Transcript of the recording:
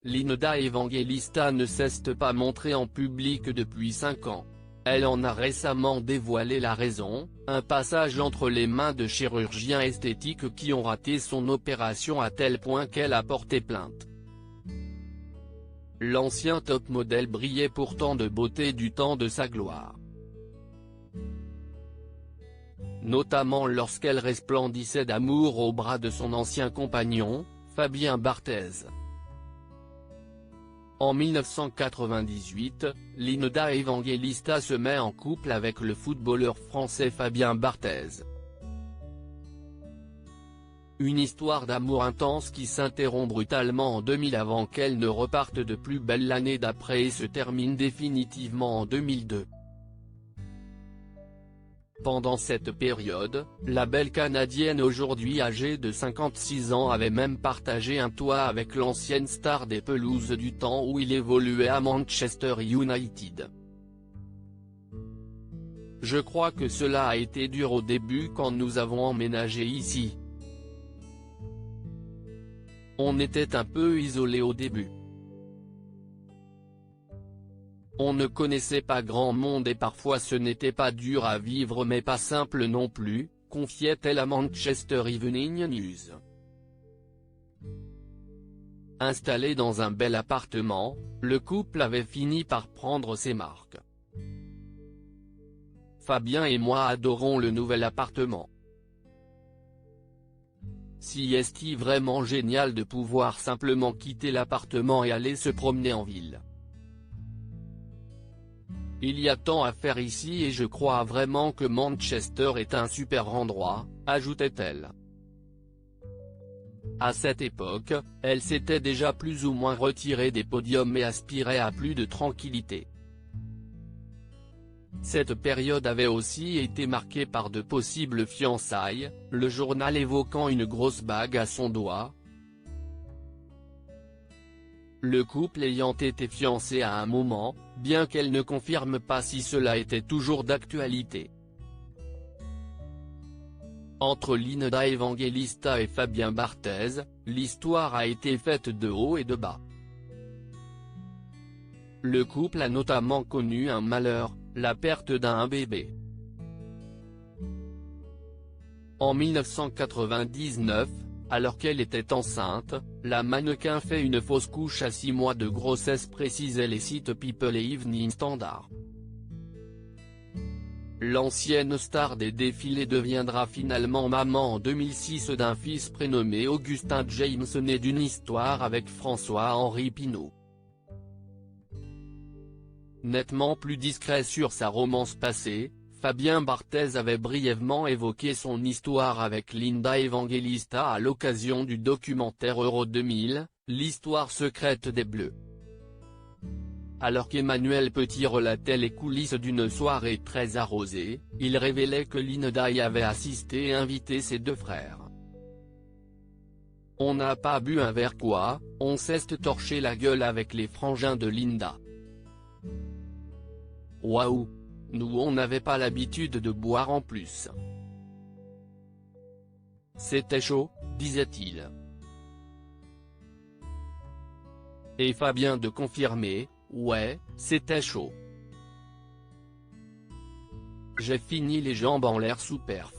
Linda Evangelista ne s'est pas montrée en public depuis 5 ans. Elle en a récemment dévoilé la raison, un passage entre les mains de chirurgiens esthétiques qui ont raté son opération à tel point qu'elle a porté plainte. L'ancien top modèle brillait pourtant de beauté du temps de sa gloire, notamment lorsqu'elle resplendissait d'amour au bras de son ancien compagnon, Fabien Barthez. En 1998, Linda Evangelista se met en couple avec le footballeur français Fabien Barthez. Une histoire d'amour intense qui s'interrompt brutalement en 2000 avant qu'elle ne reparte de plus belle l'année d'après et se termine définitivement en 2002. Pendant cette période, la belle Canadienne aujourd'hui âgée de 56 ans avait même partagé un toit avec l'ancienne star des pelouses du temps où il évoluait à Manchester United. Je crois que cela a été dur au début quand nous avons emménagé ici. On était un peu isolés au début. On ne connaissait pas grand monde et parfois ce n'était pas dur à vivre mais pas simple non plus, confiait-elle à Manchester Evening News. Installé dans un bel appartement, le couple avait fini par prendre ses marques. Fabien et moi adorons le nouvel appartement. Si est-il vraiment génial de pouvoir simplement quitter l'appartement et aller se promener en ville. Il y a tant à faire ici et je crois vraiment que Manchester est un super endroit, ajoutait-elle. À cette époque, elle s'était déjà plus ou moins retirée des podiums et aspirait à plus de tranquillité. Cette période avait aussi été marquée par de possibles fiançailles, le journal évoquant une grosse bague à son doigt. Le couple ayant été fiancé à un moment, bien qu'elle ne confirme pas si cela était toujours d'actualité. Entre Linda Evangelista et Fabien Barthez, l'histoire a été faite de haut et de bas. Le couple a notamment connu un malheur, la perte d'un bébé. En 1999, alors qu'elle était enceinte, la mannequin fait une fausse couche à 6 mois de grossesse, précisaient les sites People et Evening Standard. L'ancienne star des défilés deviendra finalement maman en 2006 d'un fils prénommé Augustin James né d'une histoire avec François-Henri Pinault. Nettement plus discret sur sa romance passée, Fabien Barthez avait brièvement évoqué son histoire avec Linda Evangelista à l'occasion du documentaire Euro 2000, l'histoire secrète des Bleus. Alors qu'Emmanuel Petit relatait les coulisses d'une soirée très arrosée, il révélait que Linda y avait assisté et invité ses 2 frères. On n'a pas bu un verre quoi, on s'est torché la gueule avec les frangins de Linda. Waouh! Nous on n'avait pas l'habitude de boire en plus. C'était chaud, disait-il. Et Fabien de confirmer, ouais, c'était chaud. J'ai fini les jambes en l'air sous perf.